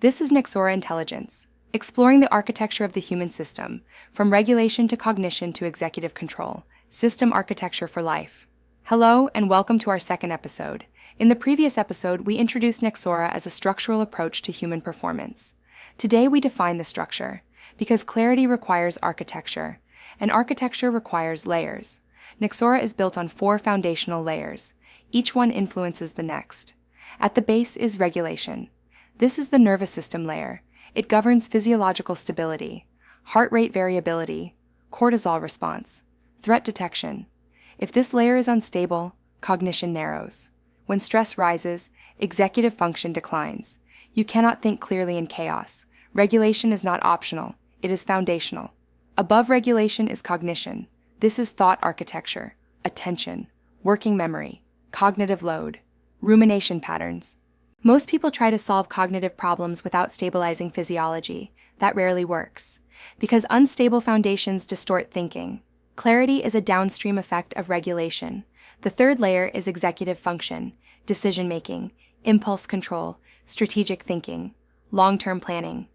This is Nexora Intelligence, exploring the architecture of the human system, from regulation to cognition to executive control, system architecture for life. Hello, and welcome to our second episode. In the previous episode, we introduced Nexora as a structural approach to human performance. Today, we define the structure, because clarity requires architecture, and architecture requires layers. Nexora is built on 4 foundational layers. Each one influences the next. At the base is regulation. This is the nervous system layer. It governs physiological stability, heart rate variability, cortisol response, threat detection. If this layer is unstable, cognition narrows. When stress rises, executive function declines. You cannot think clearly in chaos. Regulation is not optional, it is foundational. Above regulation is cognition. This is thought architecture, attention, working memory, cognitive load, rumination patterns. Most people try to solve cognitive problems without stabilizing physiology. That rarely works, because unstable foundations distort thinking. Clarity is a downstream effect of regulation. The third layer is executive function, decision-making, impulse control, strategic thinking, long-term planning.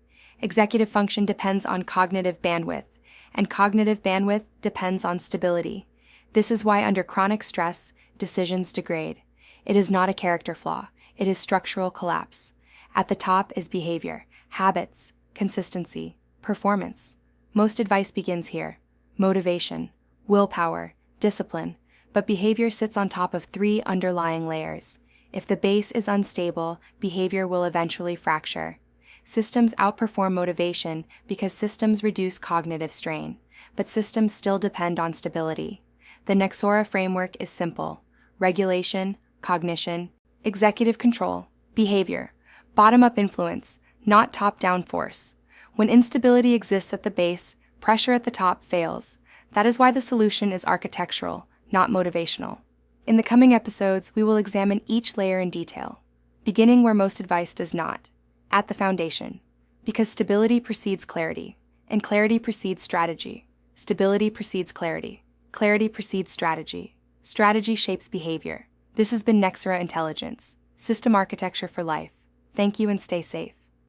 Executive function depends on cognitive bandwidth, and cognitive bandwidth depends on stability. This is why under chronic stress, decisions degrade. It is not a character flaw. It is structural collapse. At the top is behavior, habits, consistency, performance. Most advice begins here. Motivation, willpower, discipline, but behavior sits on top of 3 underlying layers. If the base is unstable, behavior will eventually fracture. Systems outperform motivation because systems reduce cognitive strain, but systems still depend on stability. The Nexora framework is simple: regulation, cognition, executive control, behavior, bottom-up influence, not top-down force. When instability exists at the base, pressure at the top fails. That is why the solution is architectural, not motivational. In the coming episodes, we will examine each layer in detail, beginning where most advice does not, at the foundation. Because stability precedes clarity, and clarity precedes strategy. Stability precedes clarity. Clarity precedes strategy. Strategy shapes behavior. This has been Nexora Intelligence, system architecture for life. Thank you and stay safe.